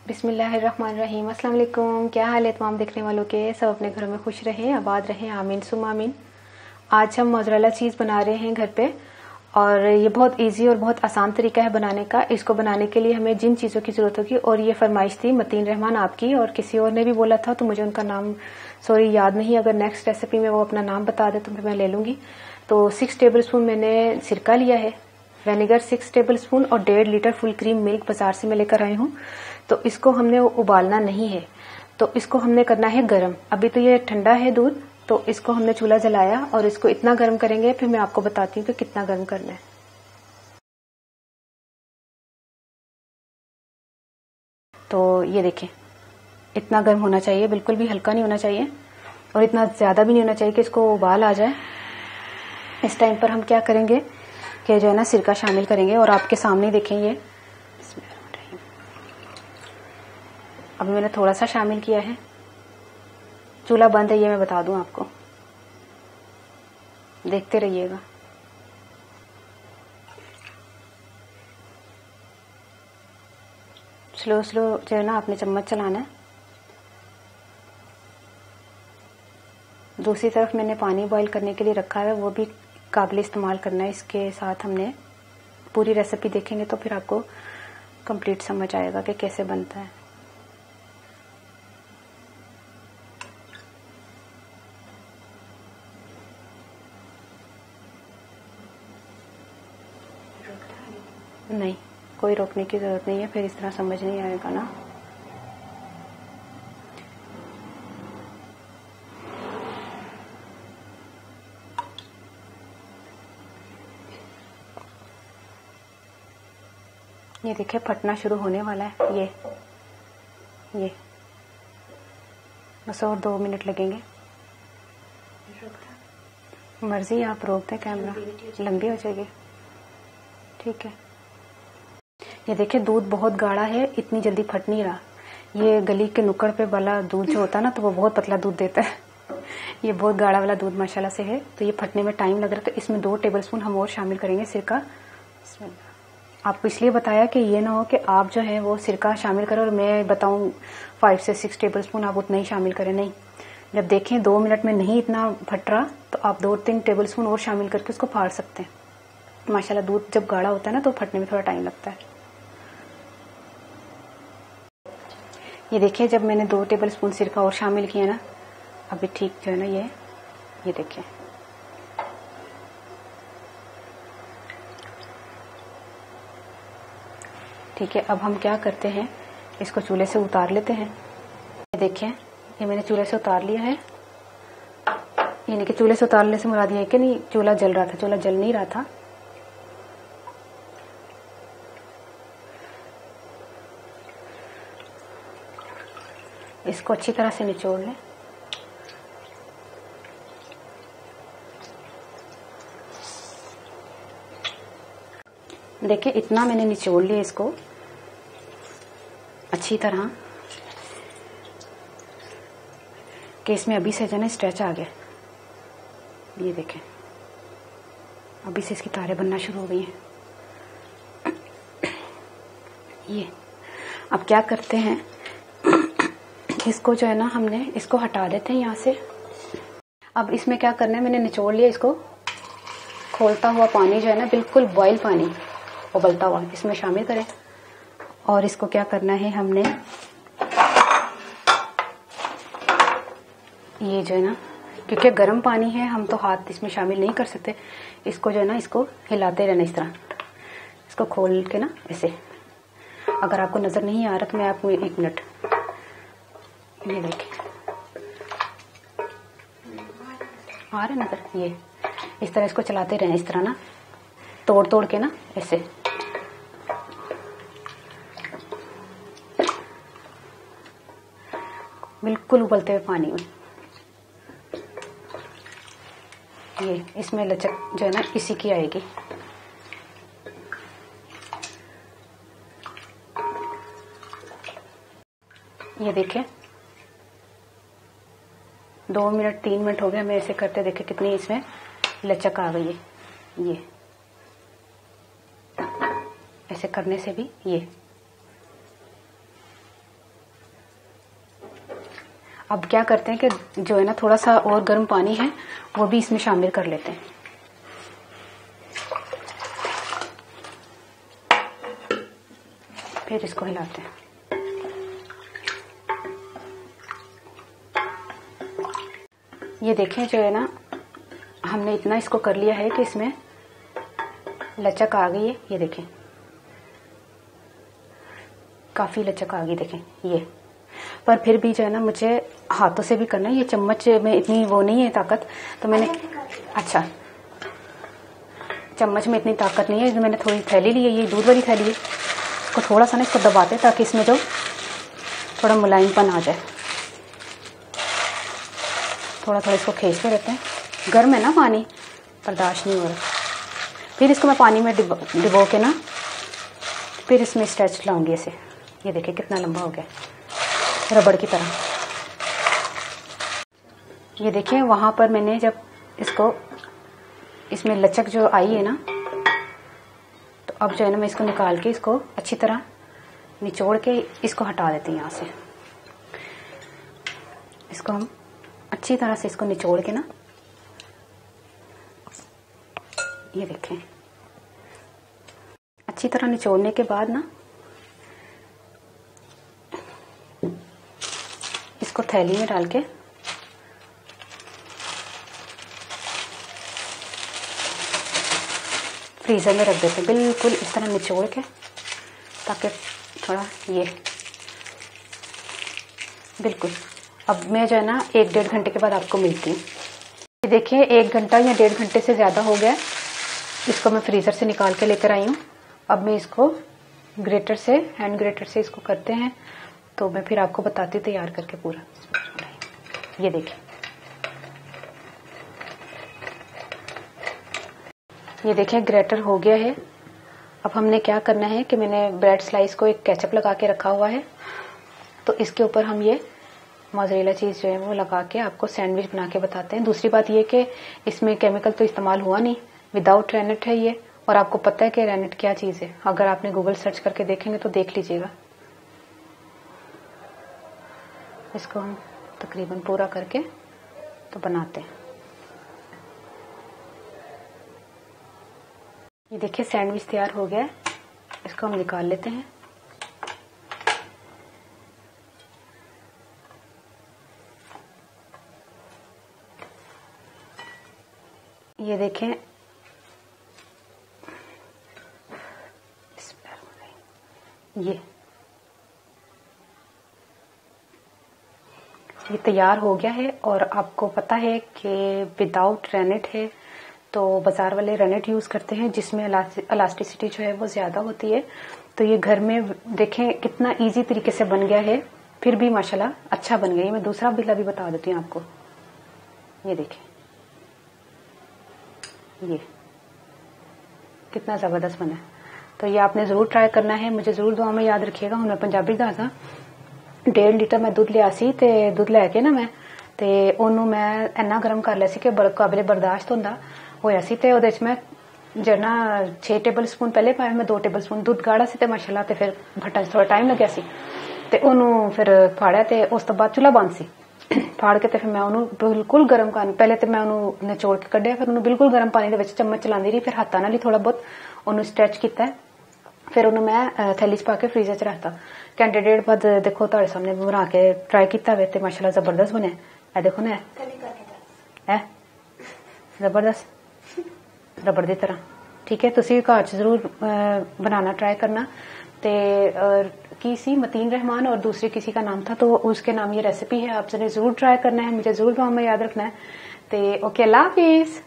बिस्मिल्लाहिर्रहमानिर्रहीम। अस्सलाम वालेकुम। क्या हाल है तमाम देखने वालों के? सब अपने घरों में खुश रहें, आबाद रहें, आमीन सुम आमीन। आज हम मोज़रेला चीज़ बना रहे हैं घर पे, और ये बहुत इजी और बहुत आसान तरीका है बनाने का। इसको बनाने के लिए हमें जिन चीज़ों की ज़रूरत होगी, और ये फरमाइश थी मतीन रहमान आपकी, और किसी और ने भी बोला था तो मुझे उनका नाम सॉरी याद नहीं। अगर नेक्स्ट रेसिपी में वो अपना नाम बता दे तो फिर मैं ले लूँगी। तो 6 टेबल स्पून मैंने सिरका लिया है, विनेगर 6 टेबल स्पून, और 1.5 लीटर फुल क्रीम मिल्क बाजार से मैं लेकर आई हूँ। तो इसको हमने उबालना नहीं है, तो इसको हमने करना है गरम। अभी तो ये ठंडा है दूध, तो इसको हमने चूल्हा जलाया और इसको इतना गर्म करेंगे, फिर मैं आपको बताती हूँ कि कितना गर्म करना है। तो ये देखें, इतना गर्म होना चाहिए, बिल्कुल भी हल्का नहीं होना चाहिए और इतना ज्यादा भी नहीं होना चाहिए कि इसको उबाल आ जाए। इस टाइम पर हम क्या करेंगे कि जो है ना सिरका शामिल करेंगे, और आपके सामने देखें ये अभी मैंने थोड़ा सा शामिल किया है। चूल्हा बंद है ये मैं बता दूं आपको, देखते रहिएगा। स्लो स्लो जो है ना आपने चम्मच चलाना है। दूसरी तरफ मैंने पानी बॉईल करने के लिए रखा है, वो भी काबिल इस्तेमाल करना है। इसके साथ हमने पूरी रेसिपी देखेंगे तो फिर आपको कंप्लीट समझ आएगा कि कैसे बनता है। नहीं, कोई रोकने की जरूरत नहीं है, फिर इस तरह समझ नहीं आएगा ना। ये देखिए फटना शुरू होने वाला है। ये बस और 2 मिनट लगेंगे। मर्जी आप रोक दें, कैमरा लंबी हो जाएगी। ठीक है। ये देखिए दूध बहुत गाढ़ा है, इतनी जल्दी फट नहीं रहा। ये गली के नुक्कड़ पे वाला दूध जो होता है ना, तो वो बहुत पतला दूध देता है। ये बहुत गाढ़ा वाला दूध माशाल्लाह से है, तो ये फटने में टाइम लग रहा है। तो इसमें 2 टेबल स्पून हम और शामिल करेंगे सिरका। आपको इसलिए बताया कि ये ना हो कि आप जो है वो सिरका शामिल करें और मैं बताऊं 5 से 6 टेबल स्पून आप उतना ही शामिल करें। नहीं, जब देखें 2 मिनट में नहीं इतना फट रहा, तो आप 2-3 टेबल स्पून और शामिल करके उसको फाड़ सकते हैं। माशाल्लाह दूध जब गाढ़ा होता है ना तो फटने में थोड़ा टाइम लगता है। ये देखिए जब मैंने 2 टेबल स्पून सिरका और शामिल किया ना, अभी ठीक जो है ना ये देखिए। ठीक है, अब हम क्या करते हैं, इसको चूल्हे से उतार लेते हैं। ये देखिए ये मैंने चूल्हे से उतार लिया है। यानी कि चूल्हे से उतारने से मुराद ये है कि नहीं चूल्हा जल रहा था, चूल्हा जल नहीं रहा था। इसको अच्छी तरह से निचोड़ लें। देखिए इतना मैंने निचोड़ लिया इसको अच्छी तरह कि इसमें अभी से जो है ना स्ट्रेच आ गया। ये देखें अभी से इसकी तारें बनना शुरू हो गई हैं। ये अब क्या करते हैं, इसको जो है ना हमने इसको हटा देते हैं यहाँ से। अब इसमें क्या करना है, मैंने निचोड़ लिया इसको। खोलता हुआ पानी जो है ना, बिल्कुल बॉयल पानी उबलता हुआ, इसमें शामिल करें। और इसको क्या करना है हमने, ये जो है ना, क्योंकि गर्म पानी है हम तो हाथ इसमें शामिल नहीं कर सकते। इसको जो है ना इसको हिलाते रहना इस तरह, इसको खोल के ना ऐसे। अगर आपको नजर नहीं आ रहा तो मैं आपको 1 मिनट, ये देखिए आ रहा नजर। ये इस तरह इसको चलाते रहें, इस तरह ना तोड़ तोड़ के ना ऐसे। बिल्कुल उबलते हुए पानी में। ये इसमें लचक जो है ना इसी की आएगी। ये देखें 2 मिनट 3 मिनट हो गए हमें ऐसे करते, देखे कितनी इसमें लचक आ गई है। ये ऐसे करने से भी ये अब क्या करते हैं कि जो है ना थोड़ा सा और गर्म पानी है वो भी इसमें शामिल कर लेते हैं। फिर इसको हिलाते हैं। ये देखें जो है ना हमने इतना इसको कर लिया है कि इसमें लचक आ गई है। ये देखें काफी लचक आ गई, देखें ये। पर फिर भी जो है ना मुझे हाथों से भी करना है, ये चम्मच में इतनी वो नहीं है ताकत, तो मैंने अच्छा चम्मच में इतनी ताकत नहीं है, तो मैंने थोड़ी थैली ली है, ये दूध वाली थैली है। इसको थोड़ा सा ना इसको दबाते हैं ताकि इसमें जो थोड़ा मुलायमपन आ जाए। थोड़ा थोड़ा इसको खींचते रहते हैं। गर्म है ना पानी, बर्दाश्त नहीं हो रहा। फिर इसको मैं पानी में डिबो के ना फिर इसमें स्ट्रेच लाऊंगी ऐसे। ये देखिए कितना लंबा हो गया, रबड़ की तरह। ये देखिए वहां पर मैंने जब इसको इसमें लचक जो आई है ना, तो अब जो है ना मैं इसको निकाल के इसको अच्छी तरह निचोड़ के इसको हटा देती हूँ यहाँ से। इसको हम अच्छी तरह से इसको निचोड़ के ना, ये देखें अच्छी तरह निचोड़ने के बाद ना इसको थैली में डाल के फ्रीजर में रख देते हैं, बिल्कुल इस तरह निचोड़ के, ताकि थोड़ा ये बिल्कुल। अब मैं जो है ना 1-1.5 घंटे के बाद आपको मिलती हूँ। ये देखिए 1 घंटा या 1.5 घंटे से ज़्यादा हो गया। इसको मैं फ्रीज़र से निकाल के लेकर आई हूँ। अब मैं इसको ग्रेटर से, हैंड ग्रेटर से इसको करते हैं, तो मैं फिर आपको बताती हूँ तैयार करके पूरा। ये देखिए, ये देखिए ग्रेटर हो गया है। अब हमने क्या करना है कि मैंने ब्रेड स्लाइस को एक केचप लगा के रखा हुआ है, तो इसके ऊपर हम ये मोज़रेला चीज़ जो है वो लगा के आपको सैंडविच बना के बताते हैं। दूसरी बात ये कि इसमें केमिकल तो इस्तेमाल हुआ नहीं, विदाउट रेनेट है ये, और आपको पता है कि रेनेट क्या चीज़ है। अगर आपने गूगल सर्च करके देखेंगे तो देख लीजिएगा। इसको हम तकरीबन पूरा करके तो बनाते हैं। ये देखिए सैंडविच तैयार हो गया है, इसको हम निकाल लेते हैं। ये देखें ये तैयार हो गया है। और आपको पता है कि विदाउट रेनेट है, तो बाजार वाले रेनेट यूज करते हैं जिसमें इलास्टिसिटी जो है वो ज्यादा होती है। तो ये घर में देखें कितना इजी तरीके से बन गया है, फिर भी माशाल्लाह अच्छा बन गया। मैं दूसरा बिल्ला भी बता देती हूँ आपको। ये देखें ये कितना जबरदस्त बना है। तो ये आपने जरूर ट्राई करना है, मुझे जरूर दुआ में याद रखिएगा। हूँ मैं पंजाबी दादा 1.5 लीटर मैं दुध लिया सी, ते दुध लैके ना मैं ते ओनू मैं इन्ना गर्म कर लिया सी कि काबिले बर्दाश्त होंदा होया सी। ते ओहदे च मैं जरना 6 टेबल स्पून पहले पाए, मैं 2 टेबल स्पून दुध गाड़ा सी ते माशाल्लाह ते फिर फटन थोड़ा टाइम लग्या सी। ते ओनू फिर फाड़िया ते उस तो बाद चूल्हा बंद सी। फाड़ के ते फिर मैं ओनू बिल्कुल गर्म पानी, पहले ते मैं ओनू निचोड़ के कढ़िया, फिर ओनू बिल्कुल गर्म पानी दे विच चम्मच चलांदी रही, फिर हत्थां नाल ही थोड़ा बहुत ओनू स्ट्रैच कीता। फिर ओनू मैं थैली च पा के फ्रीजर च रखता। घंटे 1.5 बाद देखो तुहाडे सामने बना के ट्राई किया वे ते माशाल्लाह जबरदस्त बने। ए देखो ना है जबरदस्त रबड़ दी तरह। ठीक है, तुसी घर च जरूर बनाना ट्राई करना। ते की सी मतीन रहमान और दूसरी किसी का नाम था, तो उसके नाम ये रेसिपी है, आप जरूर ट्राई करना है, मुझे जरूर दुआ में याद रखना है। ते ओके, अल्लाह हाफिज।